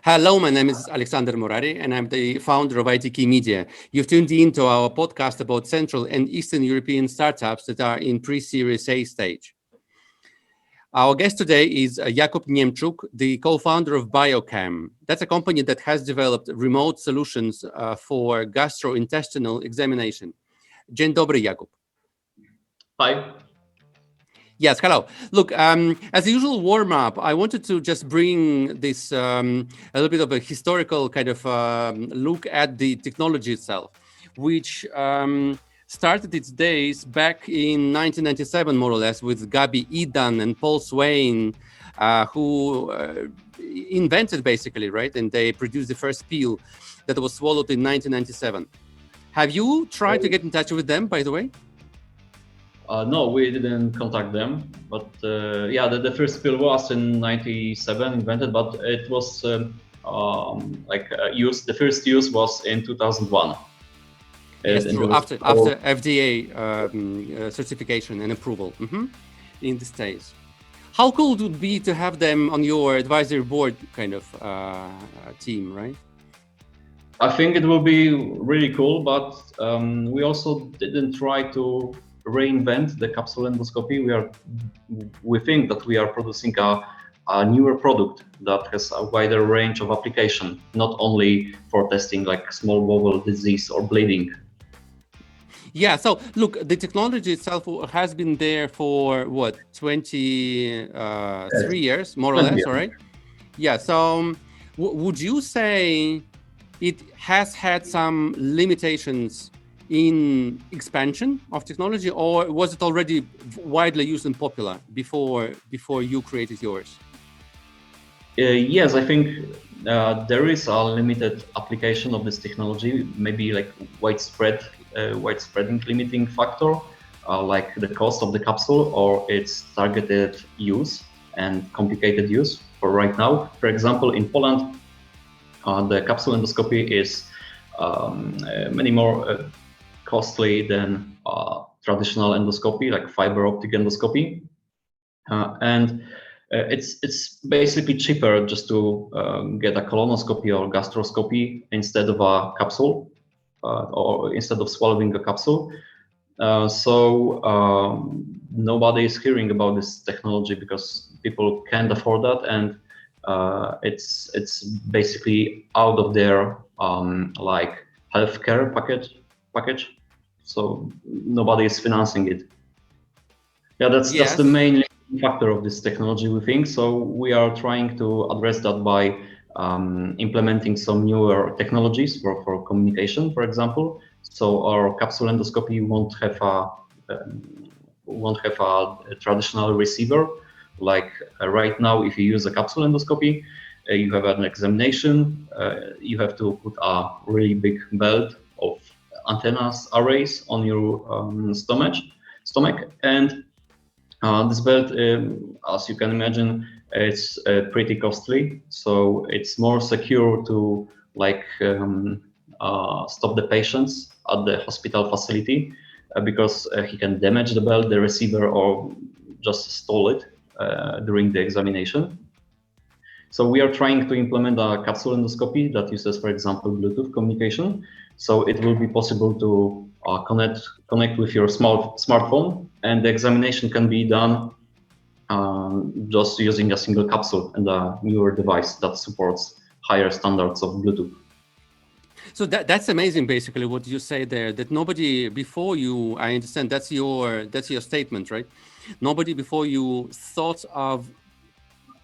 Hello, my name is Alexander Morari, and I'm the founder of ITKeyMedia. You've tuned in to our podcast about Central and Eastern European startups that are in pre-Series A stage. Our guest today is Jakub Niemczuk, the co-founder of BioCam. That's a company that has developed remote solutions for gastrointestinal examination. Dzień dobry, Jakub. Hi. Yes, hello. Look, as a usual warm-up, I wanted to just bring this a little bit of a historical kind of look at the technology itself, which started its days back in 1997, more or less, with Gabi Idan and Paul Swain, who invented basically, right? And they produced the first pill that was swallowed in 1997. Have you tried to get in touch with them, by the way? No, we didn't contact them, but yeah, the first pill was in '97 invented, but it was used. The first use was in 2001. Yes, true. After FDA certification and approval in the States. How cool it would be to have them on your advisory board kind of team, right? I think it will be really cool, but we also didn't try to reinvent the capsule endoscopy. We think that we are producing a newer product that has a wider range of application, not only for testing like small bowel disease or bleeding. Yeah, so look, the technology itself has been there for what, 23 years, more or less, all right? Yeah, so would you say it has had some limitations in expansion of technology, or was it already widely used and popular before you created yours? Yes, I think there is a limited application of this technology, maybe like widespread limiting factor, like the cost of the capsule or its targeted use and complicated use for right now. For example, in Poland, the capsule endoscopy is many more costly than traditional endoscopy, like fiber optic endoscopy, and it's basically cheaper just to get a colonoscopy or gastroscopy instead of a capsule, or instead of swallowing a capsule. So nobody is hearing about this technology because people can't afford that, and it's basically out of their like healthcare package. So nobody is financing it. Yeah, that's the main factor of this technology, we think. So we are trying to address that by implementing some newer technologies for communication, for example. So our capsule endoscopy won't have a traditional receiver. Like right now, if you use a capsule endoscopy, you have an examination. You have to put a really big belt of antennas arrays on your stomach, and this belt, as you can imagine, it's pretty costly. So it's more secure to like stop the patients at the hospital facility because he can damage the belt, the receiver, or just stall it during the examination. So we are trying to implement a capsule endoscopy that uses, for example, Bluetooth communication. So it will be possible to connect with your smartphone, and the examination can be done just using a single capsule and a newer device that supports higher standards of Bluetooth. So that's amazing, basically, what you say there, that nobody before you, I understand that's your statement, right? Nobody before you thought of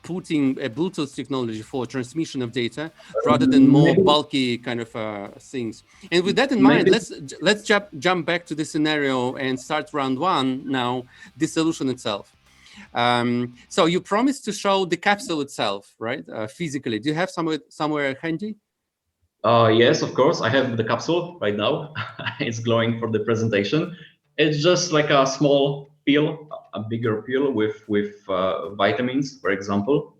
putting a Bluetooth technology for transmission of data rather than more bulky kind of things. And with that in mind, let's jump back to the scenario and start round one now, the solution itself. So you promised to show the capsule itself, right? Physically. Do you have somewhere handy? Yes, of course. I have the capsule right now. It's glowing for the presentation. It's just like a small pill, a bigger pill with vitamins, for example.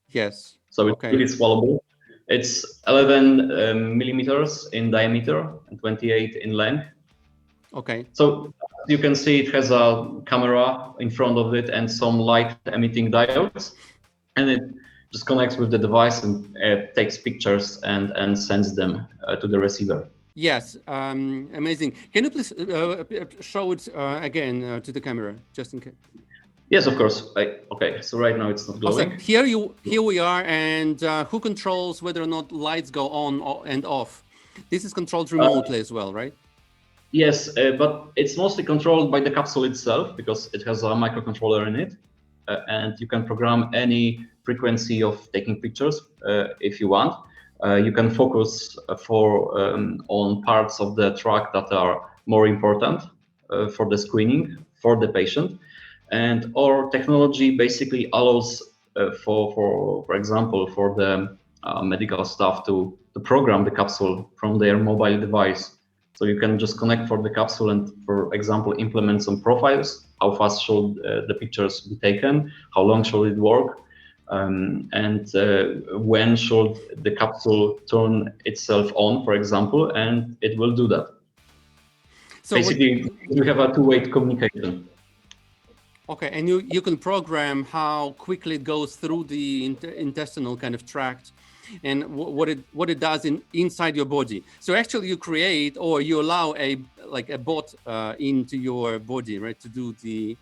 Yes. So it's really swallowable. It's 11 millimeters in diameter and 28 in length. Okay. So you can see it has a camera in front of it and some light emitting diodes, and just connects with the device and takes pictures and sends them to the receiver. Yes, amazing. Can you please show it again to the camera, just in case? Yes, of course. Okay, so right now it's not glowing. Also, here we are, and who controls whether or not lights go on and off? This is controlled remotely as well, right? Yes, but it's mostly controlled by the capsule itself because it has a microcontroller in it, and you can program any frequency of taking pictures if you want. You can focus on parts of the track that are more important for the screening for the patient. And our technology basically allows, for example, for the medical staff to program the capsule from their mobile device. So you can just connect for the capsule and, for example, implement some profiles. How fast should the pictures be taken? How long should it work? And when should the capsule turn itself on, for example, and it will do that. So basically, we have a two-way communication. Okay, and you can program how quickly it goes through the intestinal kind of tract and what it does inside your body. So actually you create or you allow a bot into your body, right, to do the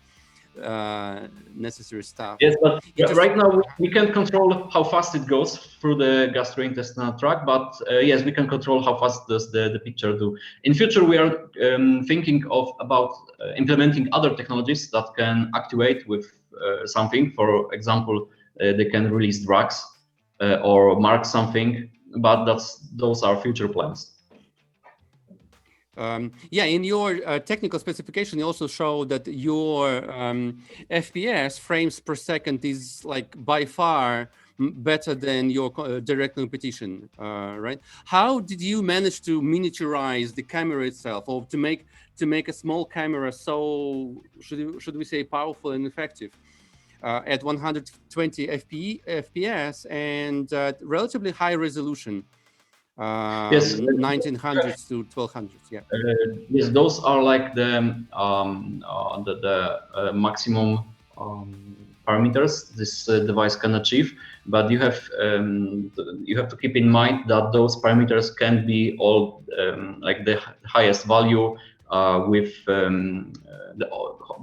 necessary stuff. Yes, but right now we can't control how fast it goes through the gastrointestinal tract, but yes, we can control how fast does the picture do. In future, we are thinking about implementing other technologies that can actuate with something. For example, they can release drugs or mark something, but those are future plans. Yeah, in your technical specification, you also show that your FPS, frames per second, is like by far better than your direct competition, right? How did you manage to miniaturize the camera itself, or to make a small camera so should we say powerful and effective at 120 FPS and relatively high resolution? Yes, 1900s to 1200s. Yeah. Yes, those are like the maximum parameters this device can achieve. But you have to keep in mind that those parameters can be all like the highest value with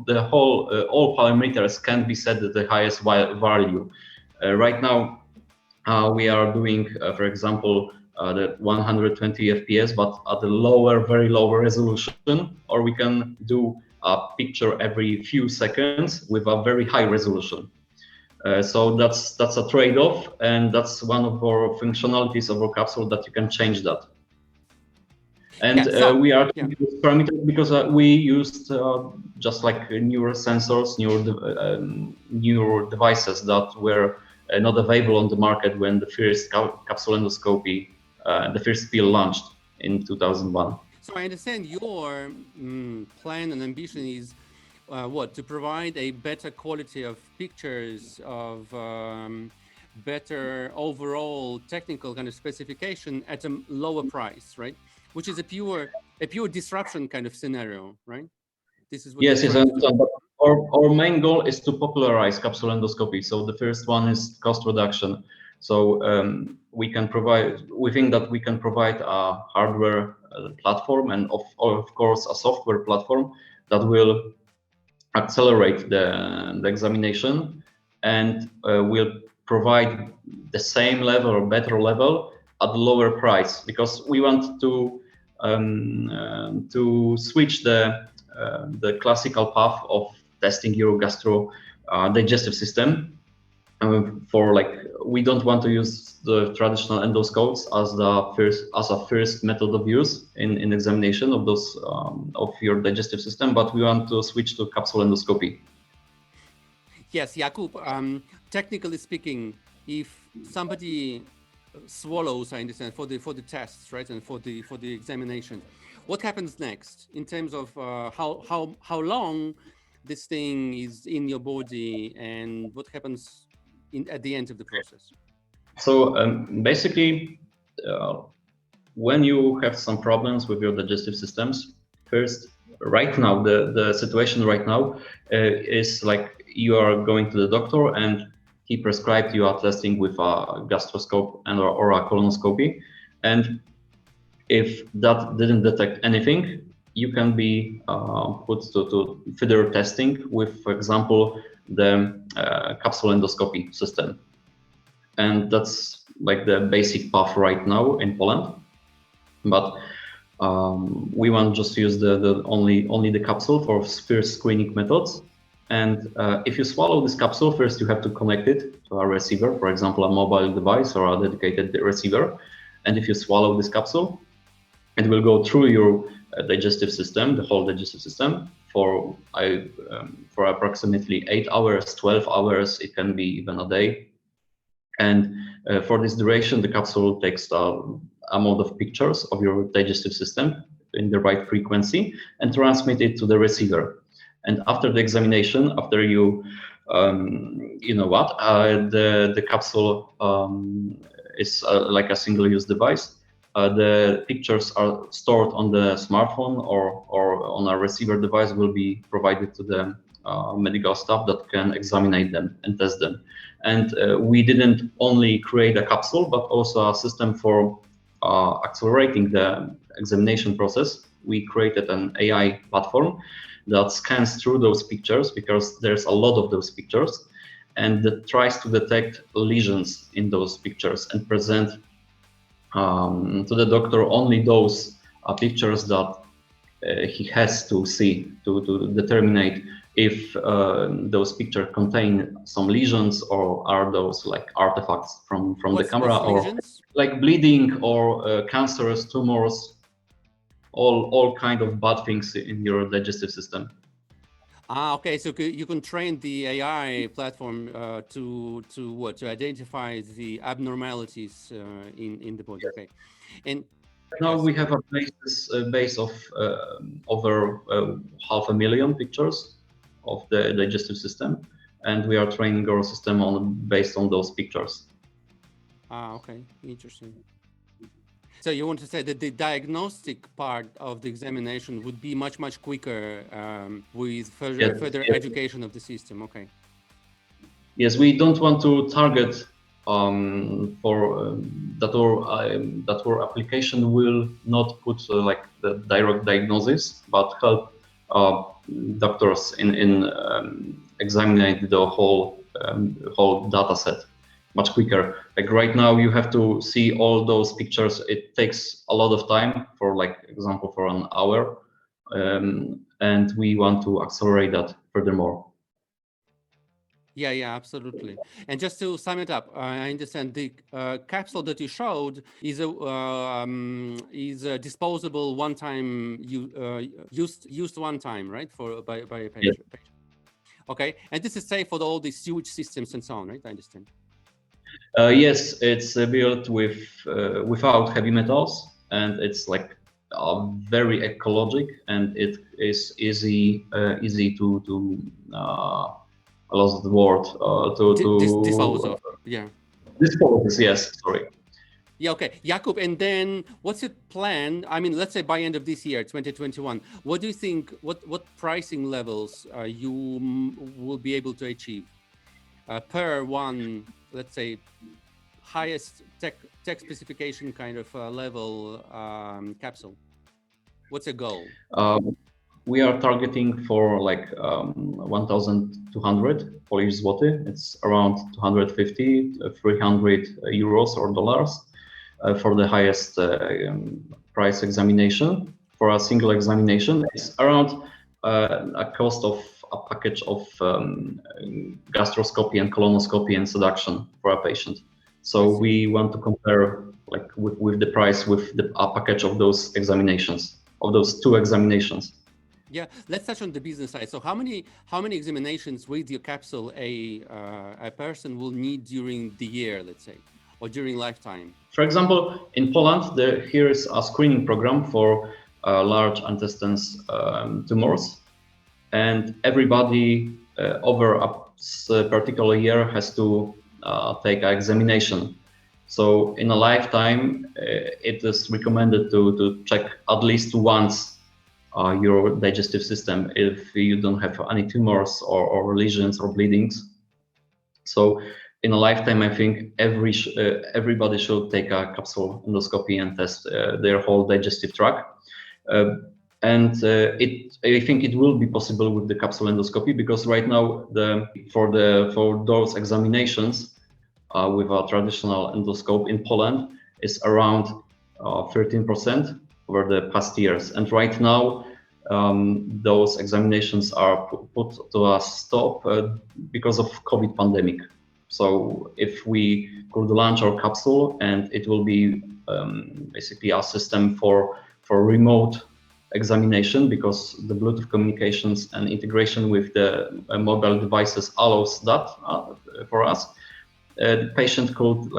the whole all parameters can be set at the highest value. Right now, we are doing, for example, the 120 FPS, but at a very low resolution, or we can do a picture every few seconds with a very high resolution. So that's a trade-off, and that's one of our functionalities of our capsule that you can change that. And we are taking this parameter because we used just like newer sensors, newer devices that were not available on the market when the first capsule endoscopy, the first pill launched in 2001. So I understand your plan and ambition is to provide a better quality of pictures, of better overall technical kind of specification at a lower price, right? Which is a pure disruption kind of scenario, right? This is what yes. Our main goal is to popularize capsule endoscopy. So the first one is cost reduction. So we think that we can provide a hardware platform and of course a software platform that will accelerate the examination and will provide the same level or better level at a lower price, because we want to switch the classical path of testing your digestive system. We don't want to use the traditional endoscopes as a first method of use in examination of those of your digestive system, but we want to switch to capsule endoscopy. Yes, Jakub. Technically speaking, if somebody swallows, I understand, for the tests, right, and for the examination, what happens next in terms of how long this thing is in your body and what happens at the end of the process? So basically, when you have some problems with your digestive systems, first, right now, the situation right now is like you are going to the doctor and he prescribed you a testing with a gastroscope or a colonoscopy. And if that didn't detect anything, you can be put to further testing with, for example, the capsule endoscopy system. And that's like the basic path right now in Poland. But we want just to use only the capsule for first screening methods. And if you swallow this capsule, first you have to connect it to a receiver, for example, a mobile device or a dedicated receiver. And if you swallow this capsule, it will go through your digestive system, the whole digestive system, for approximately 8 hours, 12 hours, it can be even a day. And for this duration, the capsule takes the amount of pictures of your digestive system in the right frequency and transmit it to the receiver. And after the examination, after you, the capsule is like a single-use device. The pictures are stored on the smartphone or on a receiver device will be provided to the medical staff that can examine them and test them. And we didn't only create a capsule, but also a system for accelerating the examination process. We created an AI platform that scans through those pictures, because there's a lot of those pictures, and that tries to detect lesions in those pictures and present to the doctor only those pictures that he has to see to determine if those pictures contain some lesions, or are those like artifacts from the camera, or lesions? Like bleeding or cancerous tumors, all kind of bad things in your digestive system. Okay. So you can train the AI platform to identify the abnormalities in the body. Okay, and now we have a base of over 500,000 pictures of the digestive system, and we are training our system based on those pictures. Okay, interesting. So you want to say that the diagnostic part of the examination would be much quicker with further education of the system. Okay. Yes, we don't want to target for that our application will not put like the direct diagnosis, but help doctors in examining the whole data set much quicker. Like right now, you have to see all those pictures. It takes a lot of time, for like example, for an hour, and we want to accelerate that furthermore. Yeah, absolutely. And just to sum it up, I understand the capsule that you showed is a disposable one-time used one time, right? By a patient. Yes. Okay, and this is safe for all these sewage systems and so on, right? I understand. Yes, it's built without heavy metals, and it's like very ecologic, and it is easy to I lost the word dispose of. Yeah. Dispose. Yes, sorry. Yeah, okay. Jakub, and then what's your plan? I mean, let's say by end of this year, 2021, what do you think, what pricing levels you will be able to achieve per one, let's say, highest tech specification kind of level capsule? What's a goal? We are targeting for like 1,200 Polish zloty. It's around 250, 300 euros or dollars for the highest price examination. For a single examination, it's around a cost of a package of gastroscopy and colonoscopy and seduction for a patient. So we want to compare like with the price with a package of those examinations, of those two examinations. Yeah, let's touch on the business side. So how many examinations with your capsule a person will need during the year, let's say, or during lifetime? For example, in Poland, here is a screening program for large intestine tumors, and everybody over a particular year has to take an examination. So in a lifetime, it is recommended to check at least once your digestive system if you don't have any tumors or lesions or bleedings. So in a lifetime, I think everybody should take a capsule endoscopy and test their whole digestive tract. I think it will be possible with the capsule endoscopy, because right now for those examinations with a traditional endoscope in Poland is around 13% over the past years, and right now those examinations are put to a stop because of COVID pandemic. So if we could launch our capsule, and it will be basically a system for remote examination, because the Bluetooth communications and integration with the mobile devices allows that for us. The patient could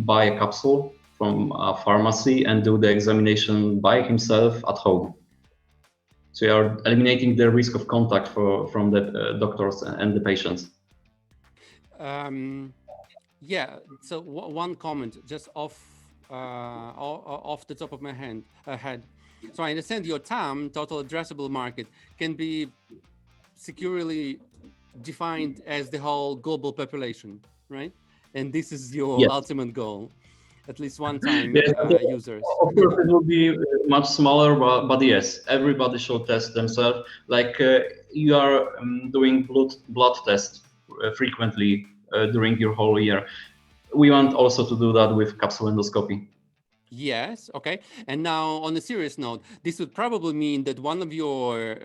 buy a capsule from a pharmacy and do the examination by himself at home. So you are eliminating the risk of contact from the doctors and the patients. Yeah. So one comment just off the top of my head. So I understand your TAM, total addressable market, can be securely defined as the whole global population, right? And this is your Yes. ultimate goal, at least one-time users. Of course, it will be much smaller, but yes, everybody should test themselves. You are doing blood tests frequently during your whole year. We want also to do that with capsule endoscopy. Yes. Okay. And now, on a serious note, this would probably mean that one of your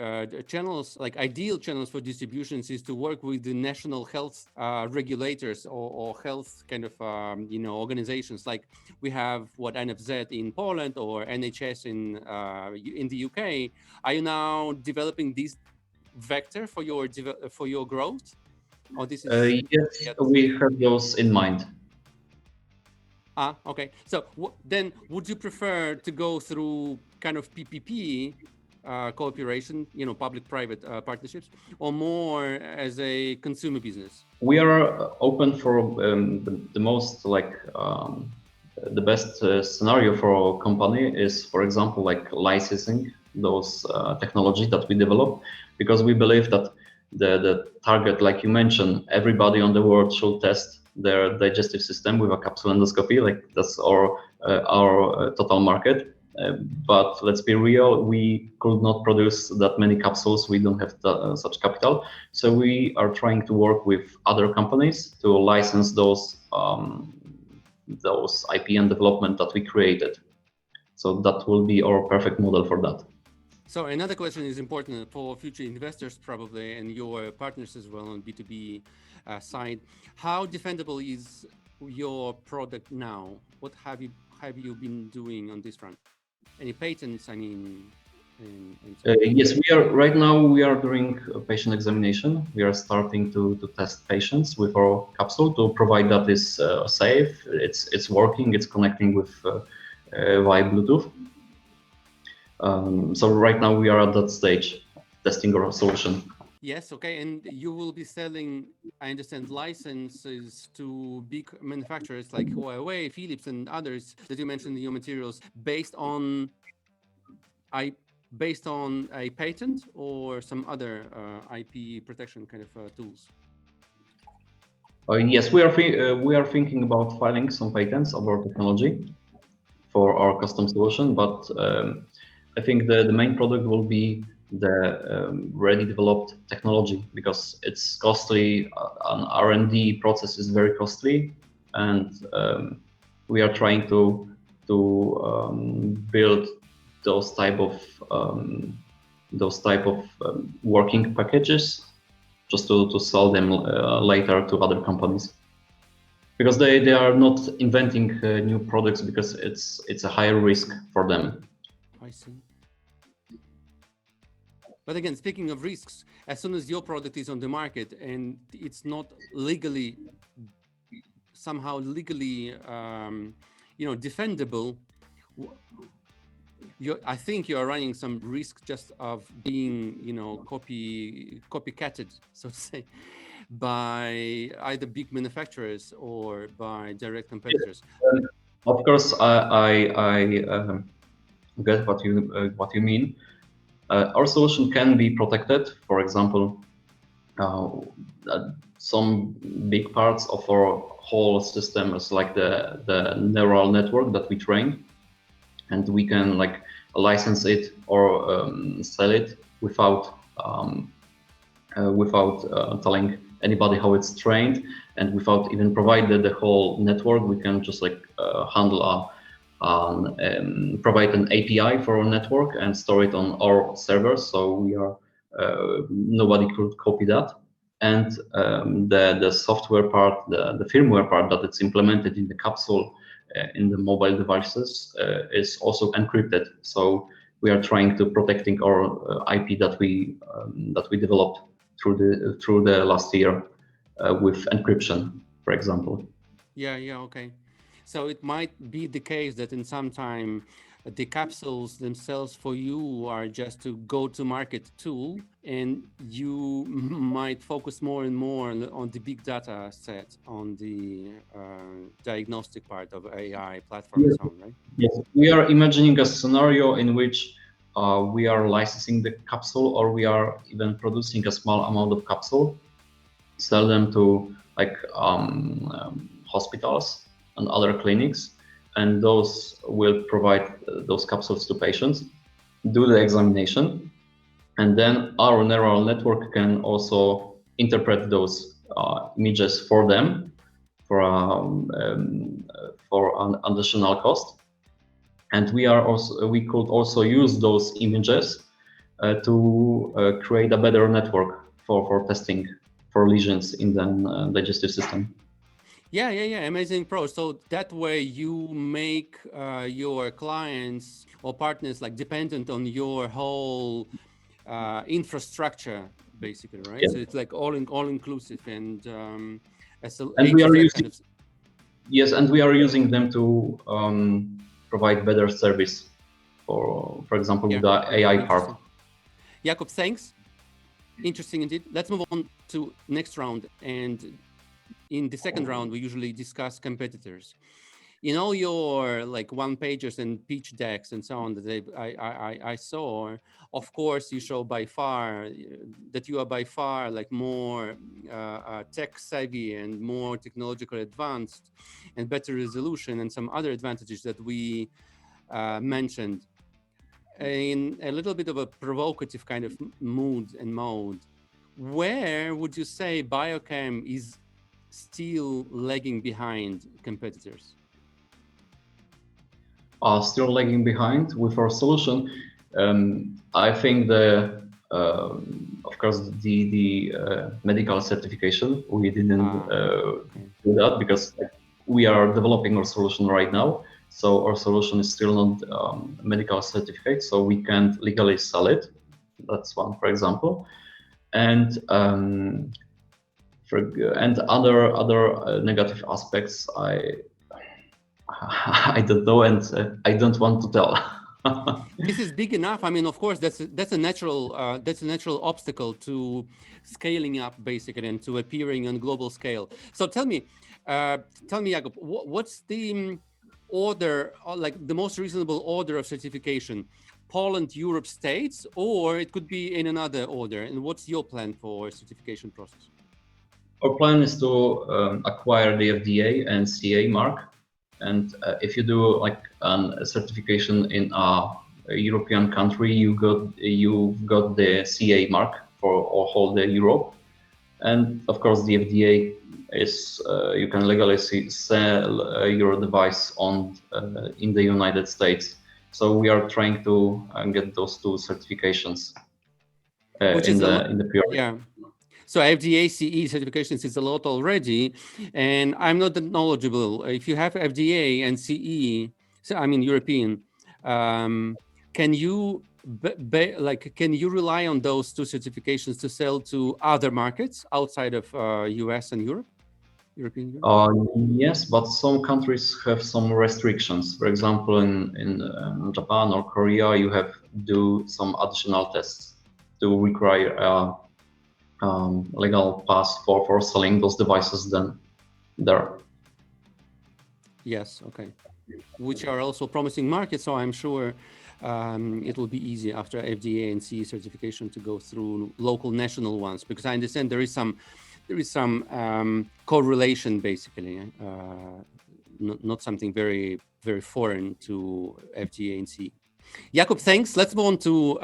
channels, like ideal channels for distributions, is to work with the national health regulators or health kind of organizations. Like we have NFZ in Poland or NHS in the UK. Are you now developing this vector for your growth? Or this is yes, we have those in mind. Okay. So then would you prefer to go through kind of PPP cooperation, public-private partnerships, or more as a consumer business? We are open for the most the best scenario for our company is, for example, licensing those technology that we develop, because we believe that the target, like you mentioned, everybody on the world should test their digestive system with a capsule endoscopy. That's our total market. But let's be real, we could not produce that many capsules. We don't have such capital. So we are trying to work with other companies to license those IP and development that we created. So that will be our perfect model for that. So another question is important for future investors probably, and your partners as well on B2B side. How defendable is your product now? What have you been doing on this front? Any patents? I mean, yes, we are right now. We are doing a patient examination. We are starting to test patients with our capsule to provide that is safe. It's working. It's connecting with via Bluetooth. So right now we are at that stage, testing our solution. Yes, okay, and you will be selling, I understand, licenses to big manufacturers like Huawei, Philips, and others that you mentioned in your materials, based on a patent or some other IP protection kind of tools. Yes, we are thinking about filing some patents of our technology for our custom solution, but I think the main product will be the ready developed technology, because it's costly. An R&D process is very costly, and we are trying to build those type of working packages just to sell them later to other companies, because they are not inventing new products, because it's a higher risk for them. I see. But again, speaking of risks, as soon as your product is on the market and it's not somehow legally defendable, I think you are running some risk just of being, copycatted, so to say, by either big manufacturers or by direct competitors. Of course, I get what you mean. Our solution can be protected. For example, some big parts of our whole system is like the neural network that we train, and we can like license it or sell it without telling anybody how it's trained, and without even providing the whole network. We can just like provide an API for our network and store it on our servers, so we are nobody could copy that. And the software part, the firmware part that it's implemented in the capsule in the mobile devices is also encrypted. So we are trying to protecting our IP that we developed through the last year with encryption, for example. Yeah, okay. So it might be the case that in some time the capsules themselves for you are just to go-to-market tool, and you might focus more and more on the big data set, on the diagnostic part of AI platform and so on, right? Yes, we are imagining a scenario in which we are licensing the capsule, or we are even producing a small amount of capsule, sell them to like hospitals and other clinics, and those will provide those capsules to patients, do the examination, and then our neural network can also interpret those images for them for an additional cost. And we could also use those images to create a better network for testing for lesions in the digestive system. Yeah, amazing pro. So that way you make your clients or partners like dependent on your whole infrastructure, basically, right? Yeah. So it's like all inclusive, and we are using kind of... Yes, and we are using them to provide better service for example, with the AI part. Jakub, thanks. Interesting indeed. Let's move on to next round, and in the second round, we usually discuss competitors. In all your like one pagers and pitch decks and so on that I saw, of course, you show by far that you are by far like more tech savvy and more technologically advanced and better resolution and some other advantages that we mentioned. In a little bit of a provocative kind of mood and mode, where would you say BioCam is still lagging behind competitors? Still lagging behind with our solution. I think of course the medical certification, we didn't do that because we are developing our solution right now. So our solution is still not medical certificate, so we can't legally sell it. That's one, for example. And other negative aspects, I don't know, and I don't want to tell. This is big enough. I mean, of course, that's a natural obstacle to scaling up, basically, and to appearing on global scale. So tell me, Jakub, what's the order, like the most reasonable order of certification? Poland, Europe, States, or it could be in another order? And what's your plan for certification process? Our plan is to acquire the FDA and CA mark. And if you do like a certification in a European country, you've got the CA mark for whole the Europe. And of course, the FDA is you can legally sell your device in the United States. So we are trying to get those two certifications in the period. Yeah. So FDA CE certifications is a lot already, and I'm not that knowledgeable. If you have FDA and CE, so I mean European, can you can you rely on those two certifications to sell to other markets outside of US and Europe? European Union? Yes, but some countries have some restrictions. For example, in Japan or Korea, you have to do some additional tests to require legal pass for selling those devices then there. Yes, okay. Which are also promising markets, so I'm sure it will be easy after FDA and CE certification to go through local national ones, because I understand there is some there is some correlation, basically, not something very foreign to FDA and CE. Jakub, thanks. Let's move on to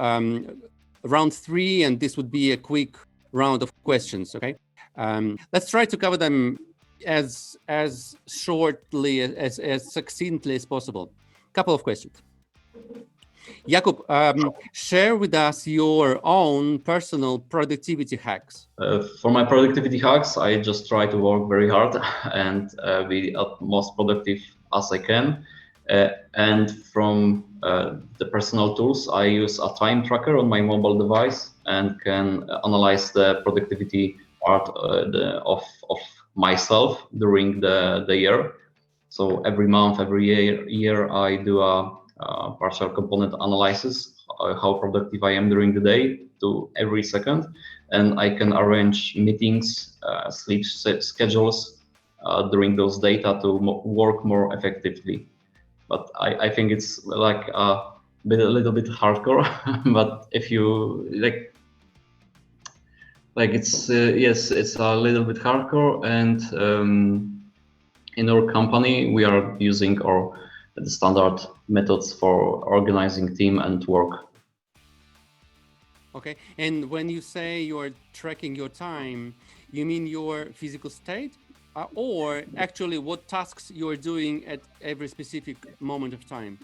round 3, and this would be a quick round of questions. Okay, let's try to cover them as shortly, as succinctly as possible. Couple of questions. Jakub, share with us your own personal productivity hacks. For my productivity hacks, I just try to work very hard and be most productive as I can. And from the personal tools, I use a time tracker on my mobile device and can analyze the productivity part of myself during the year. So every month, every year, I do a partial component analysis, how productive I am during the day to every second, and I can arrange meetings, sleep schedules during those data to work more effectively. But I think it's like a little bit hardcore. But if you like it's yes, it's a little bit hardcore, and in our company we are using the standard methods for organizing team and work. Okay, and when you say you're tracking your time, you mean your physical state, or actually what tasks you're doing at every specific moment of time?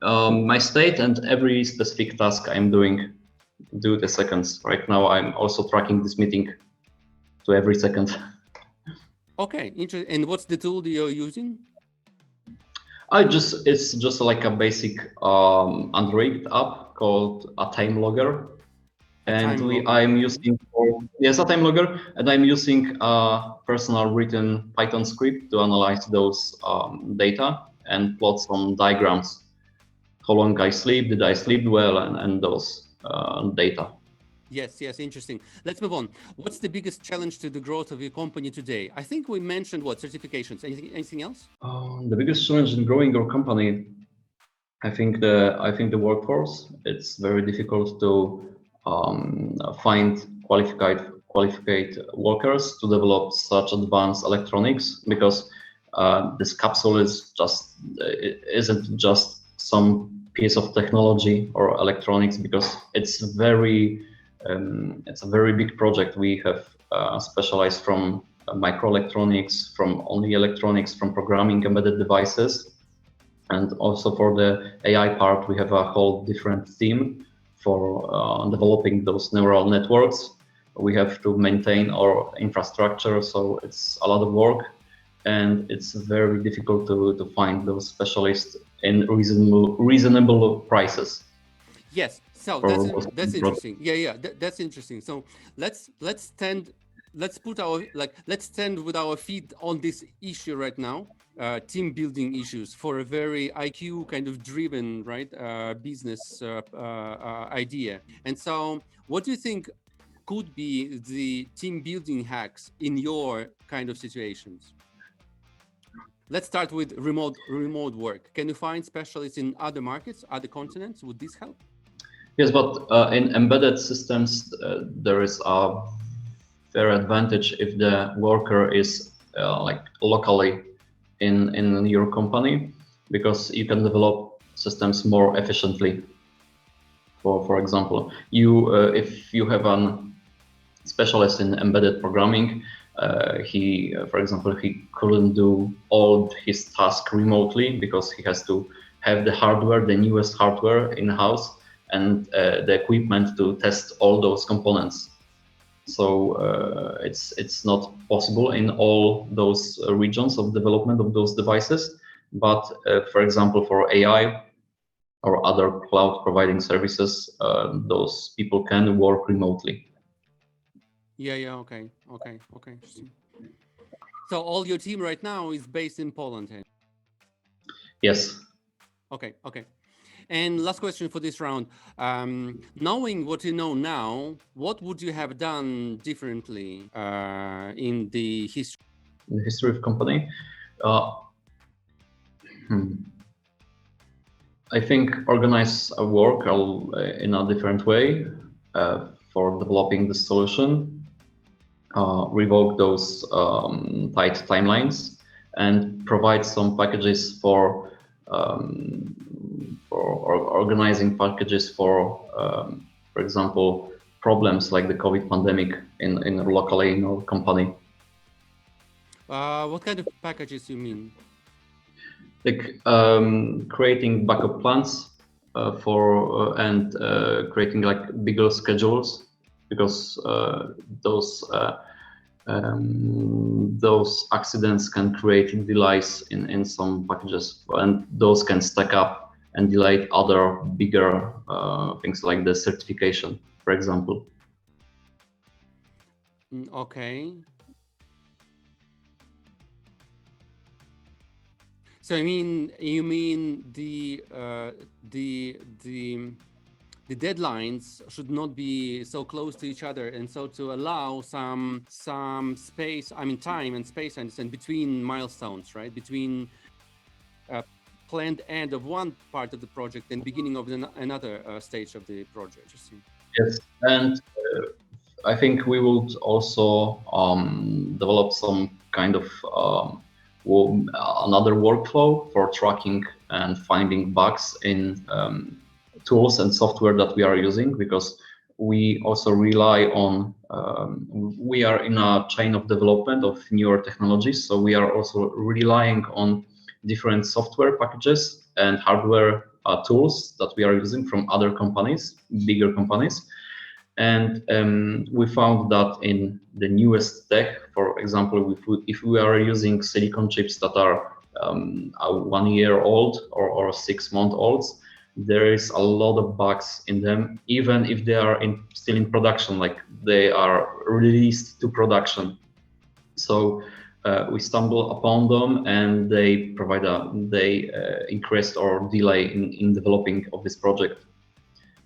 My state and every specific task I'm doing do the seconds. Right now I'm also tracking this meeting to every second. Okay, interesting. And what's the tool that you're using? It's just like a basic Android app called a time logger, I'm using a time logger, and I'm using a personal written Python script to analyze those data and plot some diagrams. How long I sleep, did I sleep well, and those data. Yes, interesting. Let's move on. What's the biggest challenge to the growth of your company today? I think we mentioned certifications. Anything else? The biggest challenge in growing our company, I think the workforce. It's very difficult to find qualified workers to develop such advanced electronics, because this capsule isn't just some piece of technology or electronics, because it's a very big project. We have specialized from microelectronics, from only electronics, from programming embedded devices, and also for the AI part, we have a whole different team for developing those neural networks. We have to maintain our infrastructure, so it's a lot of work, and it's very difficult to find those specialists in reasonable prices. Yes, so that's interesting. That's interesting. So let's stand with our feet on this issue right now. Team building issues for a very IQ kind of driven, right, business idea. And so what do you think could be the team building hacks in your kind of situations? Let's start with remote work. Can you find specialists in other markets, other continents? Would this help? Yes, but in embedded systems, there is a fair advantage if the worker is locally in your company, because you can develop systems more efficiently. For example, if you have a specialist in embedded programming, he couldn't do all his tasks remotely, because he has to have the hardware, the newest hardware in-house, and the equipment to test all those components. So it's not possible in all those regions of development of those devices. But for example, for AI or other cloud providing services, those people can work remotely. Yeah. Okay. So all your team right now is based in Poland, eh? Yes. Okay. And last question for this round. Knowing what you know now, what would you have done differently in the history? In the history of company? I think organize a work in a different way for developing the solution. revoke those tight timelines and provide some packages for organizing packages for example, problems like the COVID pandemic in locally in our company. What kind of packages you mean? Like creating backup plans and creating like bigger schedules, because those accidents can create delays in some packages, and those can stack up and delay other bigger things like the certification, for example. Okay. So you mean the deadlines should not be so close to each other, and so to allow some space, time and space, I understand, between milestones, right? Between planned end of one part of the project and beginning of another stage of the project. Yes, and I think we would also develop some kind of another workflow for tracking and finding bugs in tools and software that we are using, because we also rely on, we are in a chain of development of newer technologies, so we are also relying on different software packages and hardware tools that we are using from other companies, bigger companies. And we found that in the newest tech, for example, if we are using silicon chips that are 1 year old or 6 month olds, there is a lot of bugs in them, even if they are still in production, like they are released to production. So we stumble upon them, and they increased our delay in developing of this project.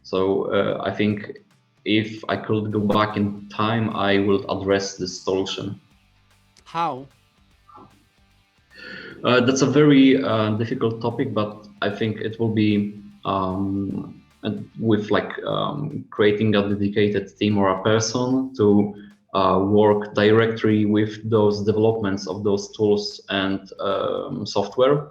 So I think if I could go back in time, I would address this solution. How? That's a very difficult topic, but I think it will be with creating a dedicated team or a person to work directly with those developments of those tools and software,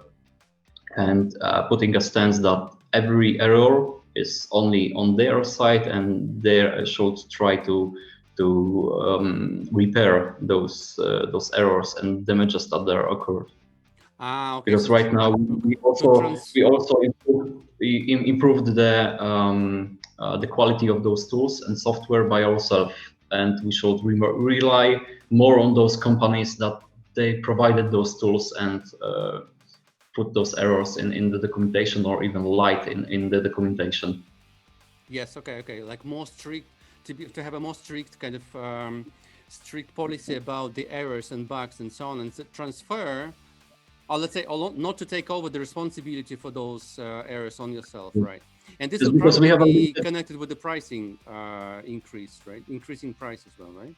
and putting a stance that every error is only on their side, and they should try to repair those errors and damages that there occurred. Okay. Because right now we also improved the quality of those tools and software by ourselves, and we should rely more on those companies that they provided those tools and put those errors in the documentation, or even light in the documentation. Yes. Okay. Like more strict, to have a more strict kind of strict policy about the errors and bugs and so on, and transfer, or let's say, not to take over the responsibility for those errors on yourself, right? And this will probably be connected with the pricing increase, right? Increasing price as well, right?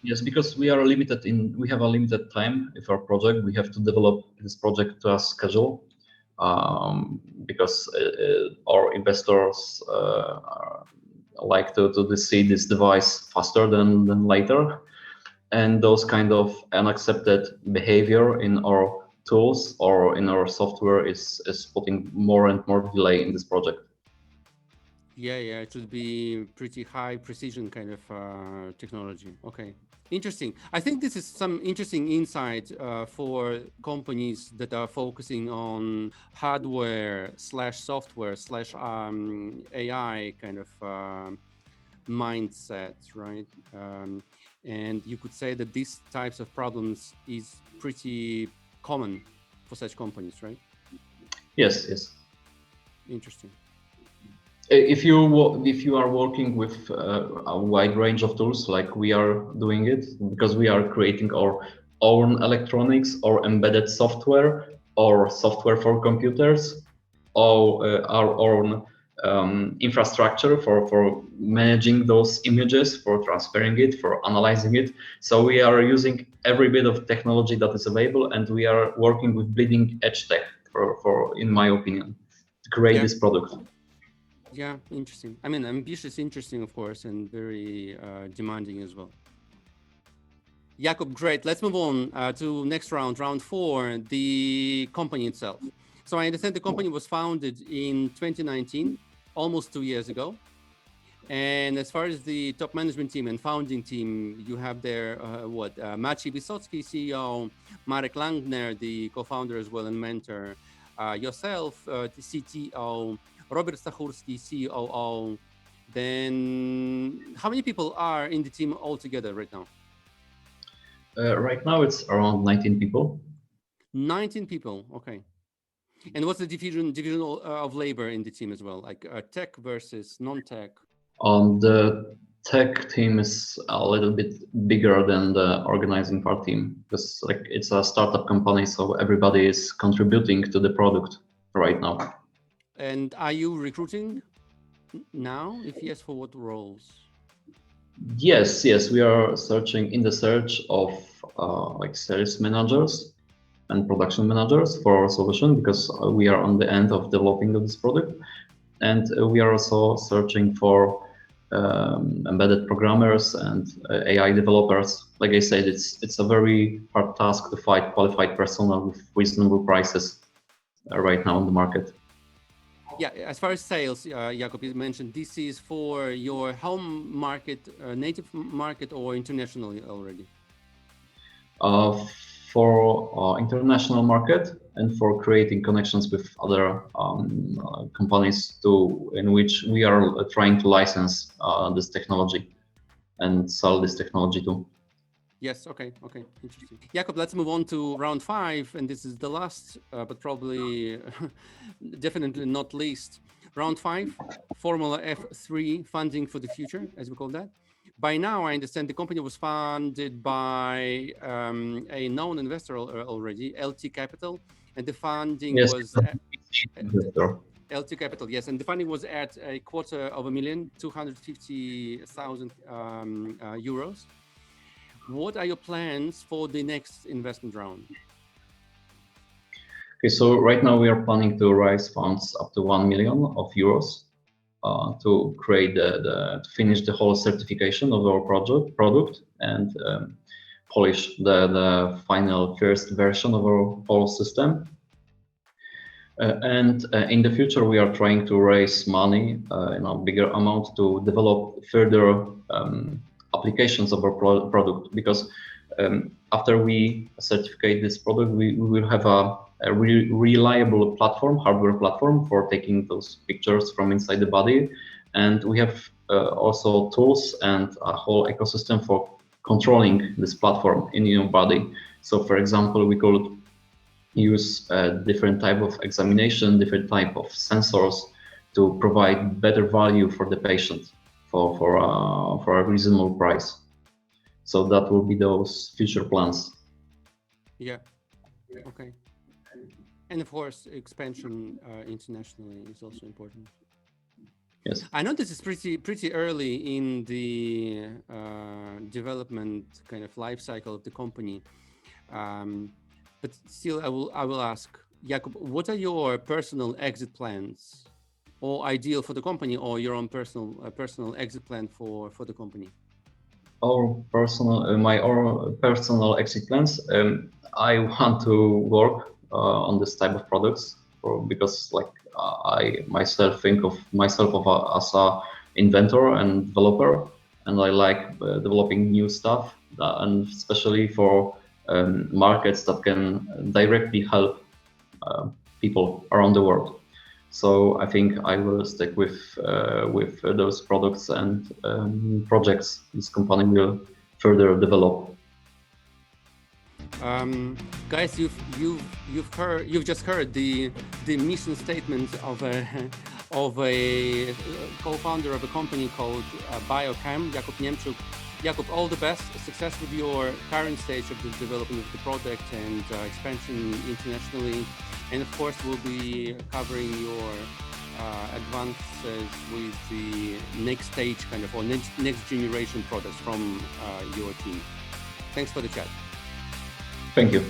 Yes, because we have a limited time with our project. We have to develop this project to a schedule, because our investors like to see this device faster than later, and those kind of unaccepted behavior in our tools or in our software is putting more and more delay in this project. Yeah, it should be pretty high precision kind of technology. Okay, interesting. I think this is some interesting insight for companies that are focusing on hardware / software / AI kind of mindset, right? And you could say that these types of problems is pretty common for such companies, right? Yes. Interesting. If you are working with a wide range of tools, like we are doing it, because we are creating our own electronics or embedded software or software for computers, or our own infrastructure for managing those images, for transferring it, for analyzing it. So we are using every bit of technology that is available, and we are working with bleeding edge tech, for in my opinion, to create this product. Yeah, interesting. I mean, ambitious, interesting, of course, and very demanding as well. Jakub, great. Let's move on to next round, round 4, the company itself. So I understand the company was founded in 2019, almost 2 years ago. And as far as the top management team and founding team, you have there, Maciej Wysocki, CEO, Marek Langner, the co-founder as well and mentor, yourself, the CTO, Robert Stachurski, COO. Then how many people are in the team altogether right now? Right now, it's around 19 people. 19 people, okay. And what's the division of labor in the team as well, like tech versus non-tech? The tech team is a little bit bigger than the organizing part team because like it's a startup company, so everybody is contributing to the product right now. And are you recruiting now? If yes, for what roles? Yes, we are in the search of like sales managers and production managers for our solution because we are on the end of developing this product, and we are also searching for embedded programmers and AI developers. Like I said, it's a very hard task to find qualified personnel with reasonable prices right now on the market. Yeah, as far as sales, Jakub, you mentioned this is for your home market, native market, or internationally already? For international market and for creating connections with other companies in which we are trying to license this technology and sell this technology to. Yes, okay, interesting. Jakub, let's move on to round 5, and this is the last, but probably definitely not least. Round 5, Formula F3, funding for the future, as we call that. By now, I understand the company was funded by a known investor already, LT Capital, and the funding was LT Capital, yes, and the funding was at $250,000, 250,000 euros. What are your plans for the next investment round? Okay, so right now we are planning to raise funds up to 1 million euros. To create to finish the whole certification of our product and polish the final first version of our whole system. And in the future, we are trying to raise money in a bigger amount to develop further applications of our product, because after we certificate this product, we will have a reliable platform, hardware platform for taking those pictures from inside the body. And we have also tools and a whole ecosystem for controlling this platform in your body. So for example, we could use different type of examination, different type of sensors to provide better value for the patient for a reasonable price. So that will be those future plans. Yeah, okay. And of course, expansion internationally is also important. Yes. I know this is pretty early in the development kind of life cycle of the company, but still, I will ask, Jakub, what are your personal exit plans, or ideal for the company, or your own personal exit plan for the company? My personal exit plans. I want to work on this type of products because like I myself think of myself as a inventor and developer, and I like developing new stuff, and especially for markets that can directly help people around the world. So I think I will stick with those products and projects this company will further develop. Guys, you've just heard the mission statement of a co-founder of a company called BioCam, Jakub Niemczuk. Jakub, all the best, success with your current stage of the development of the product and expansion internationally. And of course, we'll be covering your advances with the next stage kind of, or next generation products from your team. Thanks for the chat. Thank you.